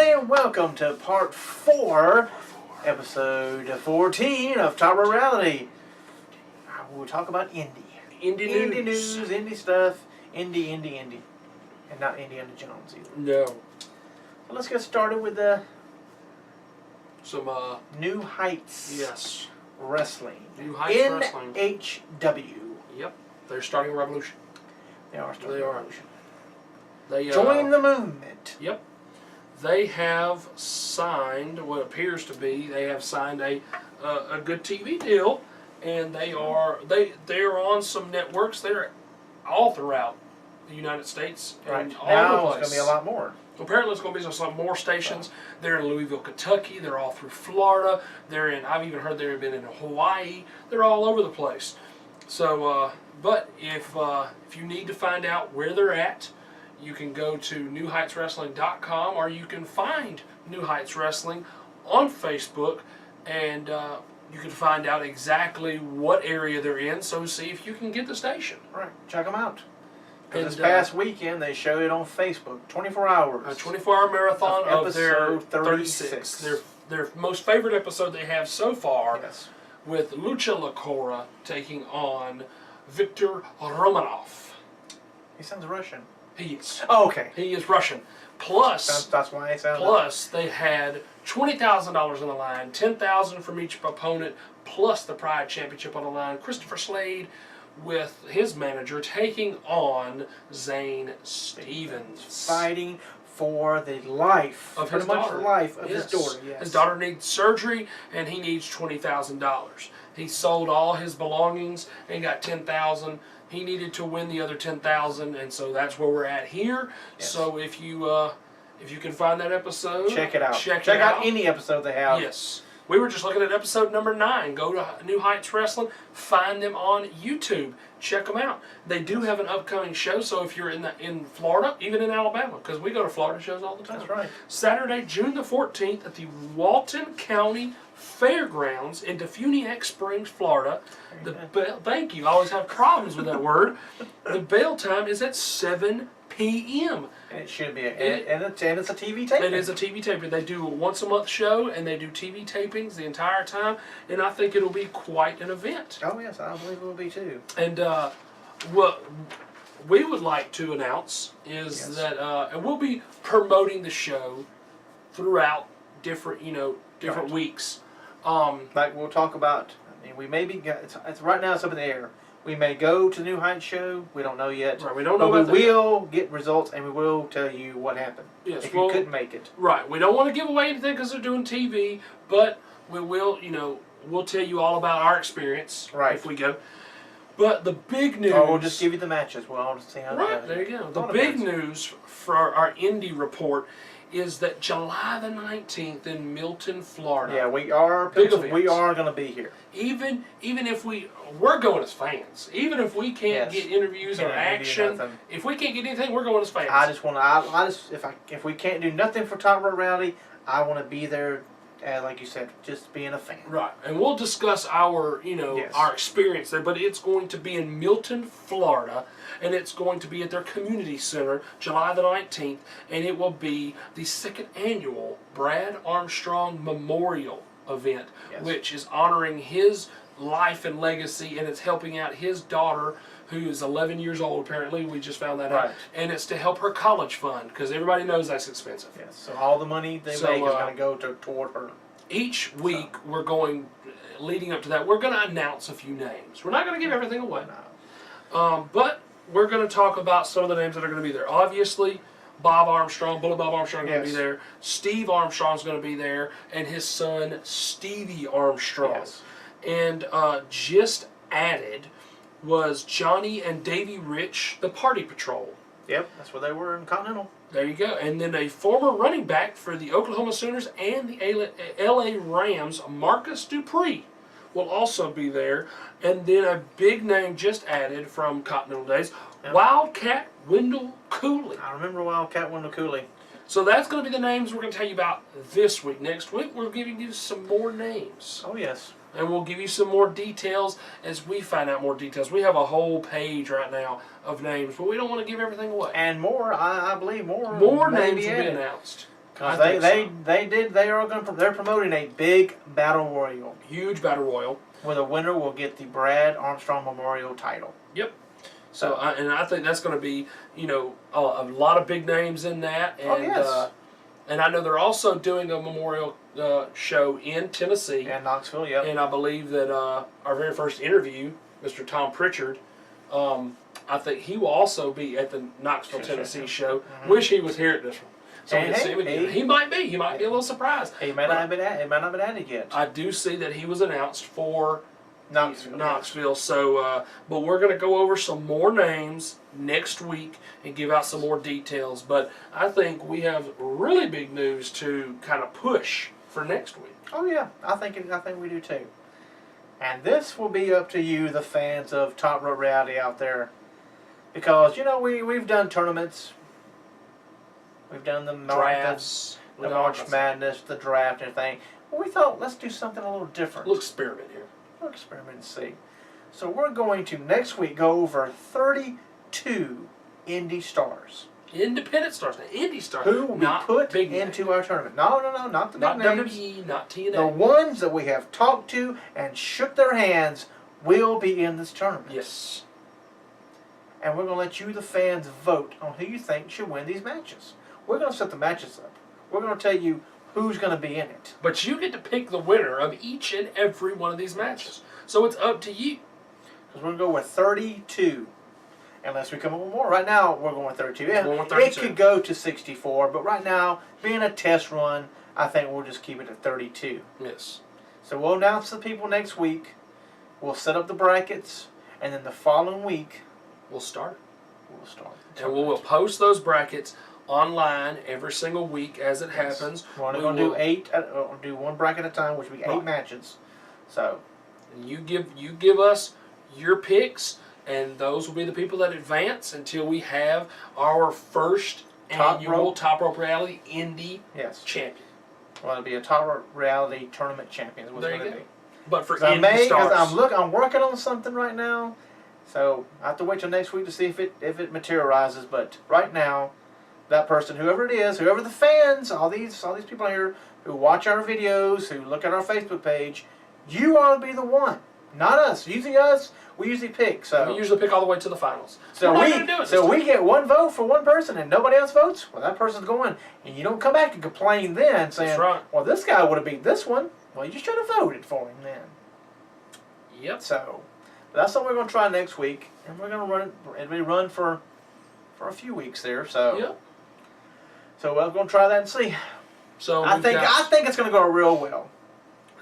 everybody, and welcome to part 4, episode 14 of Top Row Reality. We'll talk about Indy news, Indy stuff, Indy, and not Indiana Jones either. No. So let's get started with Some New Heights. Yes. Wrestling. New Heights Wrestling. NHW. Yep. They're starting a revolution. They are starting They a are. revolution. They Join the movement. Yep. They have signed what appears to be a good TV deal, and they're on some networks. They're all throughout the United States. Right. And all Now over the it's going to be a lot more. Apparently, it's going to be some more stations. They're in Louisville, Kentucky. They're all through Florida. I've even heard they've been in Hawaii. They're all over the place. So, but if you need to find out where they're at, you can go to newheightswrestling.com, or you can find New Heights Wrestling on Facebook, and you can find out exactly what area they're in. So see if you can get the station. Right. Check them out. And this past weekend, they showed it on Facebook. 24 hours. A 24-hour marathon of their episode 36. Their most favorite episode they have so far, Yes. with Lucha Lacora taking on Victor Romanov. He sounds Russian. He is. Oh, okay. He is Russian. Plus, That's why it sounds. plus they had $20,000 on the line, $10,000 from each opponent, plus the Pride Championship on the line. Christopher Slade, with his manager, taking on Zane Stevens, Fighting for the life of pretty his much daughter. the life of Yes. his daughter. Yes. His daughter needs surgery, and he needs $20,000. He sold all his belongings and got $10,000. He needed to win the other $10,000, and so that's where we're at here. Yes. So if you can find that episode, check it out. Check out any episode they have. Yes. We were just looking at episode number 9. Go to New Heights Wrestling. Find them on YouTube. Check them out. They do have an upcoming show, so if you're in Florida, even in Alabama, because we go to Florida shows all the time. That's right. Saturday, June the 14th at the Walton County Fairgrounds in Defuniak Springs, Florida. Thank you. I always have problems with that word. The bell time is at 7 p.m. And it should be and it's a TV taping. It is a TV taping. They do a once-a-month show, and they do TV tapings the entire time, and I think it'll be quite an event. Oh, yes, I believe it will be, too. And what we would like to announce is Yes. that and we'll be promoting the show throughout different Right. weeks. Like we'll talk about, we may be, it's right now it's up in the air. We may go to the New Heights show. We don't know yet. Right, we don't know but about we will get results, and we will tell you what happened. Yes, if you couldn't make it. Right. We don't want to give away anything because they're doing TV, but we will, we'll tell you all about our experience if we go. But the big news... Or we'll just give you the matches. We'll all see how Right, there you go. The big news for our Indy report is that July the 19th in Milton, Florida. Yeah, we are going to be here. Even if we're going as fans. Even if we can't get interviews or action, if we can't get anything, we're going as fans. I just want to. If we can't do nothing for Top Row Reality, I want to be there. Like you said, just being a fan. Right, and we'll discuss our our experience there. But it's going to be in Milton, Florida, and it's going to be at their community center, July the 19th, and it will be the 2nd annual Brad Armstrong Memorial event, which is honoring his life and legacy, and it's helping out his daughter, who is 11 years old apparently. We just found that out. And it's to help her college fund, because everybody knows that's expensive. Yes, so all the money they make is going to go toward her. Each week we're going, leading up to that, we're going to announce a few names. We're not going to give everything away. No. But we're going to talk about some of the names that are going to be there. Obviously, Bob Armstrong, Bullet Bob Armstrong, is going to be there. Steve Armstrong's going to be there, and his son Stevie Armstrong. Yes. And just added was Johnny and Davey Rich, the Party Patrol. Yep, that's where they were in Continental. There you go. And then a former running back for the Oklahoma Sooners and the LA Rams, Marcus Dupree, will also be there. And then a big name just added from Continental days, Wildcat Wendell Cooley. I remember Wildcat Wendell Cooley. So that's going to be the names we're going to tell you about this week. Next week, we're giving you some more names. Oh, yes. And we'll give you some more details as we find out more details. We have a whole page right now of names, but we don't want to give everything away. And more, I believe more. More names will be announced. Because they're promoting a big battle royal. Huge battle royal. Where the winner will get the Brad Armstrong Memorial title. Yep. So I think that's going to be, a lot of big names in that. And, and I know they're also doing a memorial show in Tennessee. And Knoxville, yep. And I believe that our very first interview, Mr. Tom Pritchard, I think he will also be at the Knoxville, Tennessee show. Mm-hmm. Wish he was here at this one. So he might be. He might be a little surprised. It might not have been added yet. I do see that he was announced for Knoxville. So, but we're going to go over some more names next week and give out some more details. But I think we have really big news to kind of push for next week. Oh yeah, I think we do too. And this will be up to you, the fans of Top Rope Reality out there, because we've done tournaments. We've done the drafts, the March Madness, the draft, and everything. Well, we thought, let's do something a little different. We'll experiment here. We'll experiment and see. So we're going to, next week, go over 32 indie stars. Independent stars. Now, indie stars. Who will be put into our tournament. No, not the big names. WWE, not TNA. The ones that we have talked to and shook their hands will be in this tournament. Yes. And we're going to let you, the fans, vote on who you think should win these matches. We're going to set the matches up. We're going to tell you who's going to be in it. But you get to pick the winner of each and every one of these matches. So it's up to you. Because we're going to go with 32. Unless we come up with more. Right now, we're going with 32. Yeah, going with 32. It could go to 64. But right now, being a test run, I think we'll just keep it at 32. Yes. So we'll announce the people next week. We'll set up the brackets. And then the following week, we'll start. And we'll post those brackets online every single week as it happens. We're only going to do one bracket at a time, which will be 8 matches. So, and you give us your picks, and those will be the people that advance until we have our first annual Top Rope Reality Indie champion. Well, it'll be a Top Rope Reality Tournament champion. Is what it's going to be. But for indie stars, I'm working on something right now, so I have to wait till next week to see if it materializes. But right now, that person, whoever it is, whoever the fans, all these people here who watch our videos, who look at our Facebook page, you ought to be the one, not us. Usually us, we usually pick. So we usually pick all the way to the finals. So we get one vote for one person, and nobody else votes. Well, that person's going, and you don't come back and complain then, saying, "Well, this guy would have beat this one." Well, you should have voted for him then. Yep. So that's what we're going to try next week, and we're going to run it. It'll be run for a few weeks there. So. Yep. So we're going to try that and see. So I think it's going to go real well.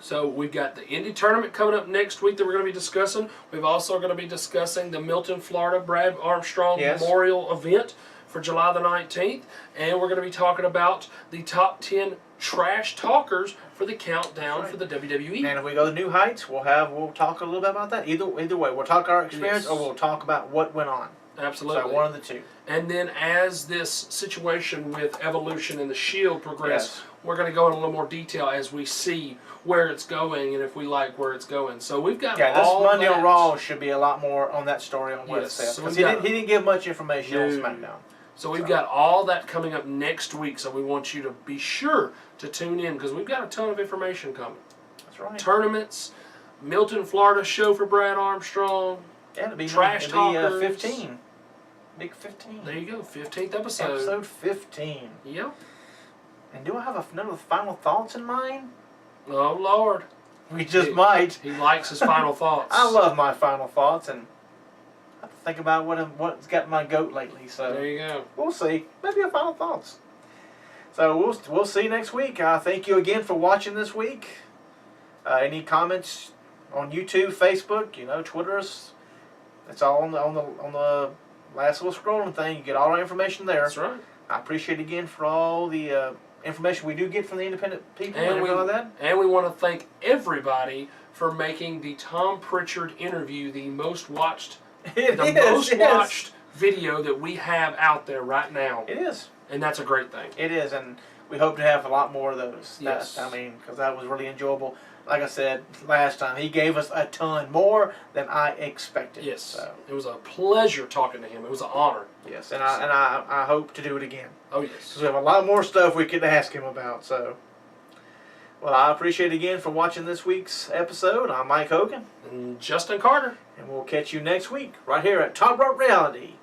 So we've got the Indy tournament coming up next week that we're going to be discussing. We've also going to be discussing the Milton, Florida Brad Armstrong Memorial event for July the 19th. And we're going to be talking about the top 10 trash talkers for the countdown for the WWE. And if we go to new heights, we'll talk a little bit about that. Either way, we'll talk our experience or we'll talk about what went on. Absolutely. So one of the two. And then as this situation with Evolution and the Shield progress, we're going to go in a little more detail as we see where it's going and if we like where it's going. So we've got all this Monday on Raw should be a lot more on that story on what it says. Because he didn't give much information on SmackDown. So we've got all that coming up next week. So we want you to be sure to tune in because we've got a ton of information coming. That's right. Tournaments, Milton, Florida show for Brad Armstrong. Yeah, it'll be Trash Talkers. 15. Big 15. There you go, 15th episode. Episode 15. Yep. And do I have another final thoughts in mind? Oh, Lord. We just might. He likes his final thoughts. I love my final thoughts, and I have to think about what's got my goat lately. So there you go. We'll see. Maybe a final thoughts. So we'll see next week. Thank you again for watching this week. Any comments on YouTube, Facebook, Twitter us. It's all on the last little scrolling thing. You get all our information there. That's right. I appreciate again for all the information we do get from the independent people and everything like that. And we want to thank everybody for making the Tom Pritchard interview the most watched, watched video that we have out there right now. It is. And that's a great thing. It is, and we hope to have a lot more of those. Yes. Because that was really enjoyable. like I said last time, he gave us a ton more than I expected. Yes. So. It was a pleasure talking to him. It was an honor. Yes, and I hope to do it again. Oh, yes. Because we have a lot more stuff we could ask him about. So, well, I appreciate it again for watching this week's episode. I'm Mike Hogan. And Justin Carter. And we'll catch you next week right here at Top Rope Reality.